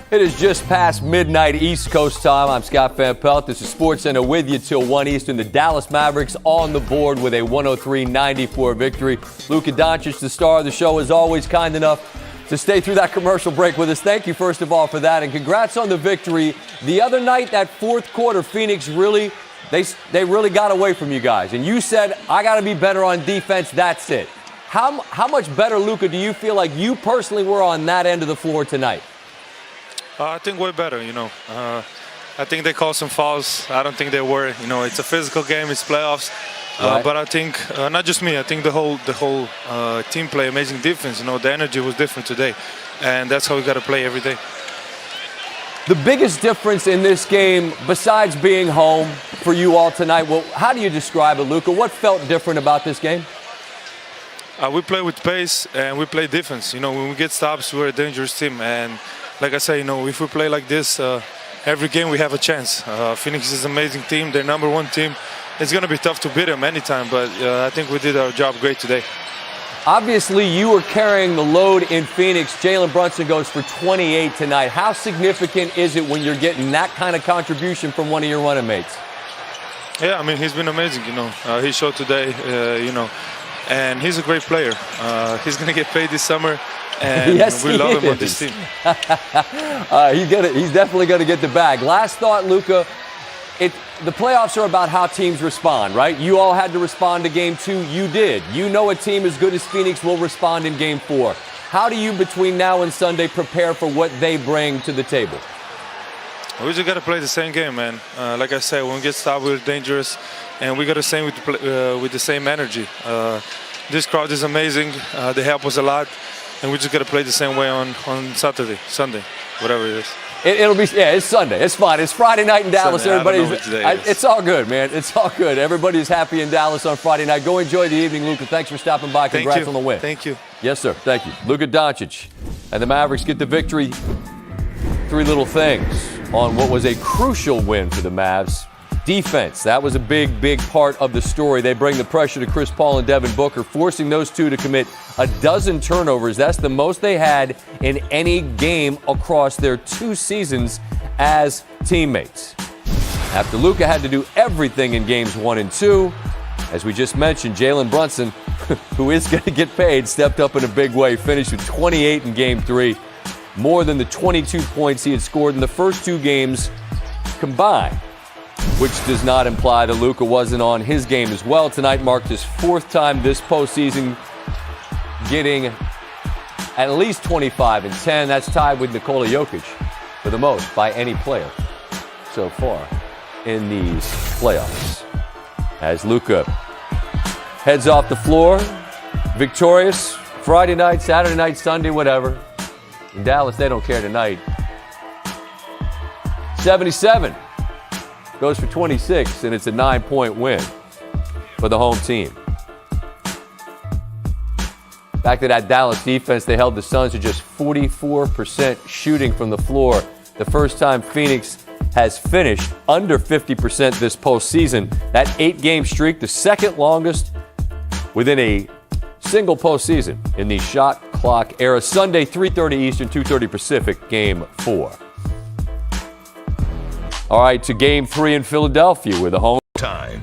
It is just past midnight East Coast time. I'm Scott Van Pelt. This is SportsCenter with you till 1 Eastern. The Dallas Mavericks on the board with a 103-94 victory. Luka Doncic, the star of the show, is always kind enough to stay through that commercial break with us. Thank you, first of all, for that, and congrats on the victory. The other night, that fourth quarter, Phoenix really, they really got away from you guys. And you said, I got to be better on defense, that's it. How much better, Luka, do you feel like you personally were on that end of the floor tonight? I think way better, I think they called some fouls. I don't think they were. It's a physical game. It's playoffs. Right. But I think not just me. I think the whole team play amazing defense. The energy was different today, and that's how we got to play every day. The biggest difference in this game, besides being home for you all tonight, well, how do you describe it, Luka? What felt different about this game? We play with pace and we play defense. When we get stops, we're a dangerous team. And like I say, if we play like this, every game we have a chance. Phoenix is an amazing team. They're number one team. It's going to be tough to beat them anytime, but I think we did our job great today. Obviously, you were carrying the load in Phoenix. Jalen Brunson goes for 28 tonight. How significant is it when you're getting that kind of contribution from one of your running mates? Yeah, he's been amazing, He showed today, and he's a great player. He's going to get paid this summer. And yes, we love him on this team. He's definitely going to get the bag. Last thought, Luka. The playoffs are about how teams respond, right? You all had to respond to Game 2. You did. A team as good as Phoenix will respond in Game 4. How do you, between now and Sunday, prepare for what they bring to the table? We just got to play the same game, man. Like I said, when we get stopped, we're dangerous, and we got to stay with the same energy. This crowd is amazing. They help us a lot. And we just got to play the same way on Sunday, whatever it is. It's Sunday. It's fine. It's Friday night in Dallas. Sunday, It's all good, man. It's all good. Everybody's happy in Dallas on Friday night. Go enjoy the evening, Luka. Thanks for stopping by. Congrats on the win. Thank you. Yes, sir. Thank you. Luka Doncic and the Mavericks get the victory. Three little things on what was a crucial win for the Mavs. Defense, that was a big part of the story. They bring the pressure to Chris Paul and Devin Booker, forcing those two to commit a dozen turnovers. That's the most they had in any game across their 2 seasons as teammates. After Luka had to do everything in games 1 and 2, as we just mentioned, Jalen Brunson, who is going to get paid, stepped up in a big way, finished with 28 in game 3, more than the 22 points he had scored in the first 2 games combined. Which does not imply that Luka wasn't on his game as well. Tonight marked his 4th time this postseason getting at least 25 and 10. That's tied with Nikola Jokic for the most by any player so far in these playoffs. As Luka heads off the floor, victorious Friday night, Saturday night, Sunday, whatever. In Dallas, they don't care tonight. 77. Goes for 26, and it's a 9-point win for the home team. Back to that Dallas defense, they held the Suns to just 44% shooting from the floor. The first time Phoenix has finished under 50% this postseason. That 8-game streak, the second longest within a single postseason in the shot clock era. Sunday, 3:30 Eastern, 2:30 Pacific, Game 4. All right, to Game 3 in Philadelphia with a home time.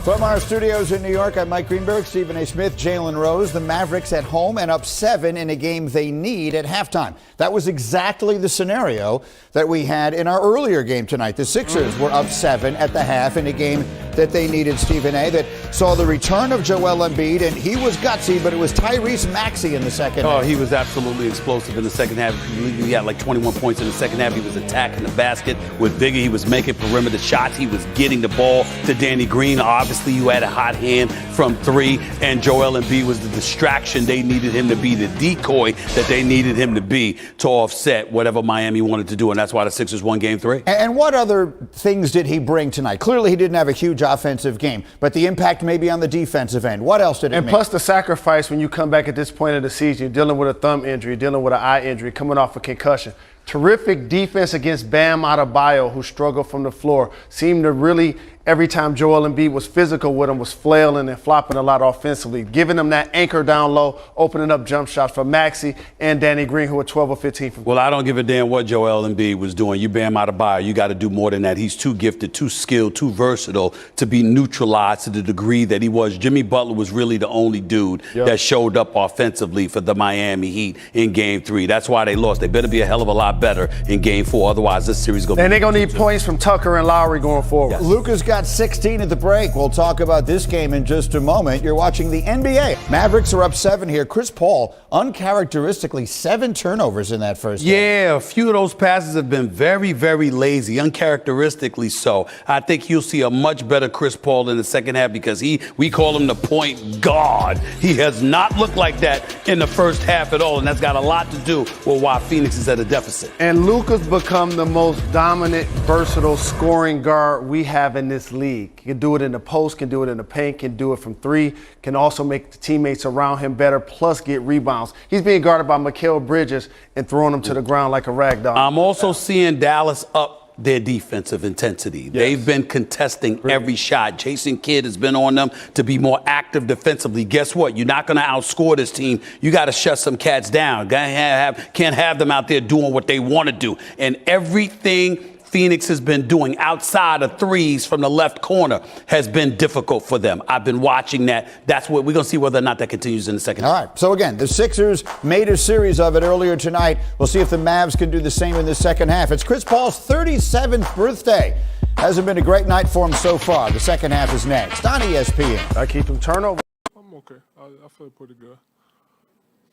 From our studios in New York, I'm Mike Greenberg, Stephen A. Smith, Jalen Rose. The Mavericks at home and up 7 in a game they need at halftime. That was exactly the scenario that we had in our earlier game tonight. The Sixers were up 7 at the half in a game that they needed, Stephen A., that saw the return of Joel Embiid, and he was gutsy, but it was Tyrese Maxey in the second half. Oh, he was absolutely explosive in the second half. He had like 21 points in the second half. He was attacking the basket with Biggie. He was making perimeter shots. He was getting the ball to Danny Green. Obviously, you had a hot hand from 3, and Joel Embiid was the distraction they needed him to be, the decoy that they needed him to be to offset whatever Miami wanted to do, and that's why the Sixers won Game 3. And what other things did he bring tonight? Clearly, he didn't have a huge offensive game, but the impact maybe on the defensive end. What else did it And mean? plus the sacrifice when you come back at this point of the season, you're dealing with a thumb injury, dealing with an eye injury, coming off a concussion. Terrific defense against Bam Adebayo, who struggled from the floor. Seemed to really, every time Joel Embiid was physical with him, was flailing and flopping a lot offensively, giving them that anchor down low, opening up jump shots for Maxey and Danny Green, who were 12 or 15 from. Well, I don't give a damn what Joel Embiid was doing. You Bam Adebayo, you got to do more than that. He's too gifted, too skilled, too versatile to be neutralized to the degree that he was. Jimmy Butler was really the only dude that showed up offensively for the Miami Heat in Game 3. That's why they lost. They better be a hell of a lot better in Game 4. Otherwise, this series is going to be. And they're going to need points from Tucker and Lowry going forward. Yes. Luka's got 16 at the break. We'll talk about this game in just a moment. You're watching the NBA. Mavericks are up 7 here. Chris Paul, uncharacteristically, 7 turnovers in that first game. Yeah, a few of those passes have been very, very lazy, uncharacteristically so. I think you'll see a much better Chris Paul in the second half because we call him the point guard. He has not looked like that in the first half at all, and that's got a lot to do with why Phoenix is at a deficit. And Luka's become the most dominant, versatile scoring guard we have in this league. He can do it in the post, can do it in the paint, can do it from 3, can also make the teammates around him better, plus get rebounds. He's being guarded by Mikal Bridges and throwing him to the ground like a rag doll. I'm also seeing Dallas up their defensive intensity. Yes. They've been contesting every shot. Jason Kidd has been on them to be more active defensively. Guess what? You're not going to outscore this team. You got to shut some cats down. Can't have them out there doing what they want to do. And everything Phoenix has been doing outside of threes from the left corner has been difficult for them. I've been watching that. That's what we're going to see whether or not that continues in the second half. All right. So again, the Sixers made a series of it earlier tonight. We'll see if the Mavs can do the same in the second half. It's Chris Paul's 37th birthday. Hasn't been a great night for him so far. The second half is next on ESPN. I keep him turnover. I'm okay. I feel pretty good.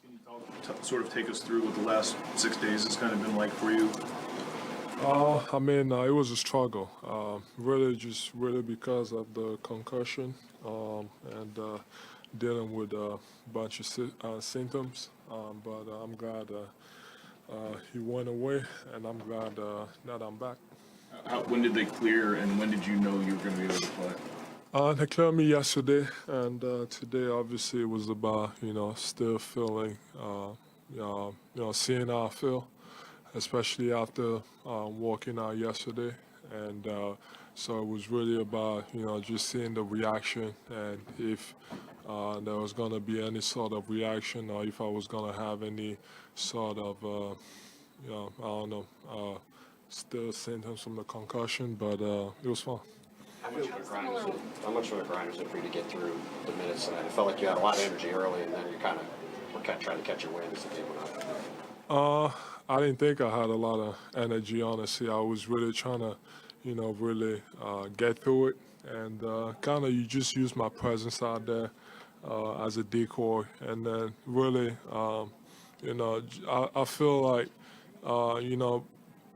Can you sort of take us through what the last 6 days has kind of been like for you? It was a struggle. Really because of the concussion and dealing with a bunch of symptoms. But I'm glad he went away, and I'm glad that I'm back. When did they clear, and when did you know you were going to be able to play? They cleared me yesterday, and today obviously it was about still feeling, seeing how I feel, especially after walking out yesterday. And so it was really about, just seeing the reaction and if there was going to be any sort of reaction or if I was going to have any sort of, still symptoms from the concussion, but it was fun. How much of a grind was it for you to get through the minutes tonight? It felt like you had a lot of energy early, and then you kind of were trying to catch your wind as the game went on. I didn't think I had a lot of energy, honestly. I was really trying to, really get through it. And kind of you just use my presence out there as a decoy. And then really, I feel like,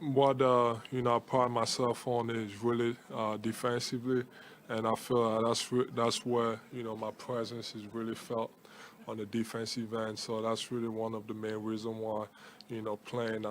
what, I pride myself on is really defensively. And I feel like that's where, my presence is really felt on the defensive end. So that's really one of the main reasons why, playing